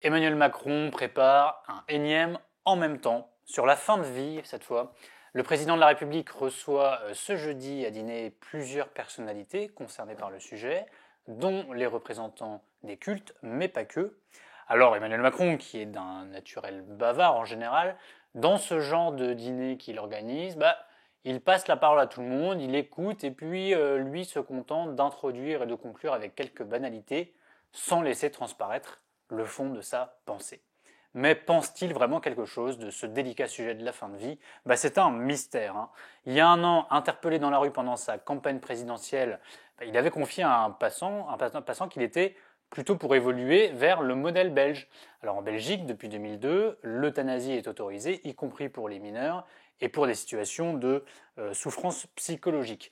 Emmanuel Macron prépare un énième en même temps, sur la fin de vie cette fois. Le président de la République reçoit ce jeudi à dîner plusieurs personnalités concernées par le sujet, dont les représentants des cultes, mais pas que. Alors Emmanuel Macron, qui est d'un naturel bavard en général, dans ce genre de dîner qu'il organise, il passe la parole à tout le monde, il écoute et puis lui se contente d'introduire et de conclure avec quelques banalités sans laisser transparaître le fond de sa pensée. Mais pense-t-il vraiment quelque chose de ce délicat sujet de la fin de vie? C'est un mystère. Il y a un an, interpellé dans la rue pendant sa campagne présidentielle, il avait confié à un passant qu'il était plutôt pour évoluer vers le modèle belge. Alors en Belgique, depuis 2002, l'euthanasie est autorisée, y compris pour les mineurs et pour des situations de souffrance psychologique.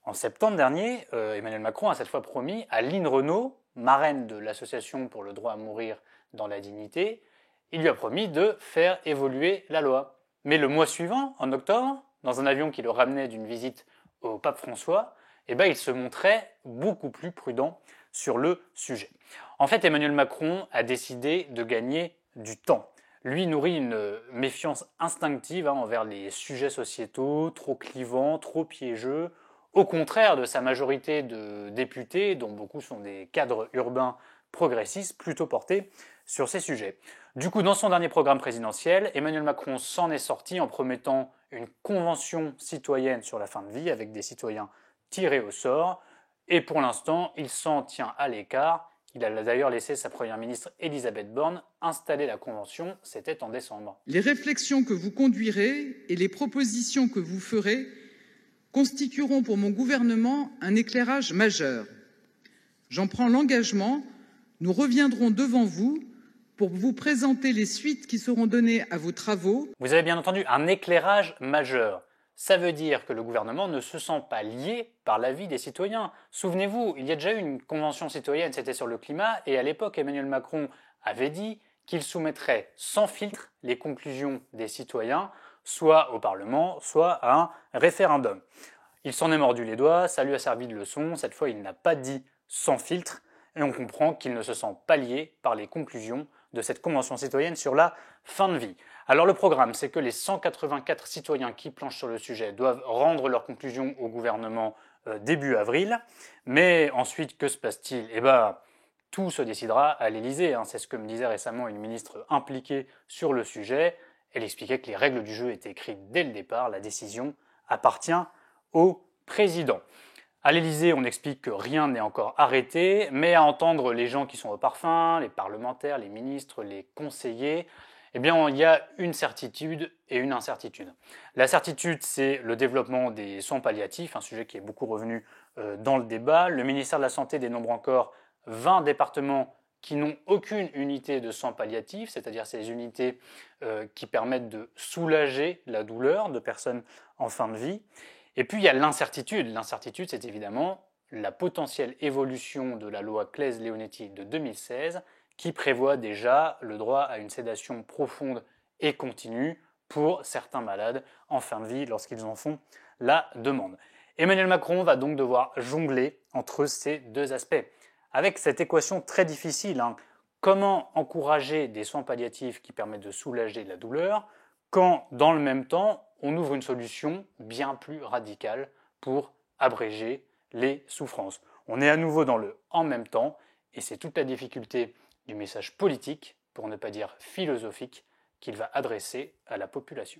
En septembre dernier, Emmanuel Macron a cette fois promis à Line Renaud, marraine de l'Association pour le droit à mourir dans la dignité, il lui a promis de faire évoluer la loi. Mais le mois suivant, en octobre, dans un avion qui le ramenait d'une visite au pape François, il se montrait beaucoup plus prudent sur le sujet. En fait, Emmanuel Macron a décidé de gagner du temps. Lui nourrit une méfiance instinctive envers les sujets sociétaux, trop clivants, trop piégeux, au contraire de sa majorité de députés, dont beaucoup sont des cadres urbains progressistes, plutôt portés sur ces sujets. Du coup, dans son dernier programme présidentiel, Emmanuel Macron s'en est sorti en promettant une convention citoyenne sur la fin de vie avec des citoyens tirés au sort, et pour l'instant, il s'en tient à l'écart. Il a d'ailleurs laissé sa première ministre Elisabeth Borne installer la convention, c'était en décembre. Les réflexions que vous conduirez et les propositions que vous ferez constitueront pour mon gouvernement un éclairage majeur. J'en prends l'engagement, nous reviendrons devant vous pour vous présenter les suites qui seront données à vos travaux. Vous avez bien entendu, un éclairage majeur. Ça veut dire que le gouvernement ne se sent pas lié par l'avis des citoyens. Souvenez-vous, il y a déjà eu une convention citoyenne, c'était sur le climat, et à l'époque, Emmanuel Macron avait dit qu'il soumettrait sans filtre les conclusions des citoyens, soit au Parlement, soit à un référendum. Il s'en est mordu les doigts, ça lui a servi de leçon, cette fois il n'a pas dit sans filtre, et on comprend qu'il ne se sent pas lié par les conclusions de cette convention citoyenne sur la fin de vie. Alors le programme, c'est que les 184 citoyens qui planchent sur le sujet doivent rendre leurs conclusions au gouvernement début avril, mais ensuite, que se passe-t-il? Tout se décidera à l'Élysée, c'est ce que me disait récemment une ministre impliquée sur le sujet. Elle expliquait que les règles du jeu étaient écrites dès le départ, la décision appartient au président. À l'Élysée, on explique que rien n'est encore arrêté, mais à entendre les gens qui sont au parfum, les parlementaires, les ministres, les conseillers, il y a une certitude et une incertitude. La certitude, c'est le développement des soins palliatifs, un sujet qui est beaucoup revenu dans le débat. Le ministère de la Santé dénombre encore 20 départements qui n'ont aucune unité de soins palliatifs, c'est-à-dire ces unités qui permettent de soulager la douleur de personnes en fin de vie. Et puis il y a l'incertitude. L'incertitude, c'est évidemment la potentielle évolution de la loi Claeys-Leonetti de 2016 qui prévoit déjà le droit à une sédation profonde et continue pour certains malades en fin de vie lorsqu'ils en font la demande. Emmanuel Macron va donc devoir jongler entre ces deux aspects. Avec cette équation très difficile, comment encourager des soins palliatifs qui permettent de soulager la douleur quand, dans le même temps, on ouvre une solution bien plus radicale pour abréger les souffrances. On est à nouveau dans le « en même temps » et c'est toute la difficulté du message politique, pour ne pas dire philosophique, qu'il va adresser à la population.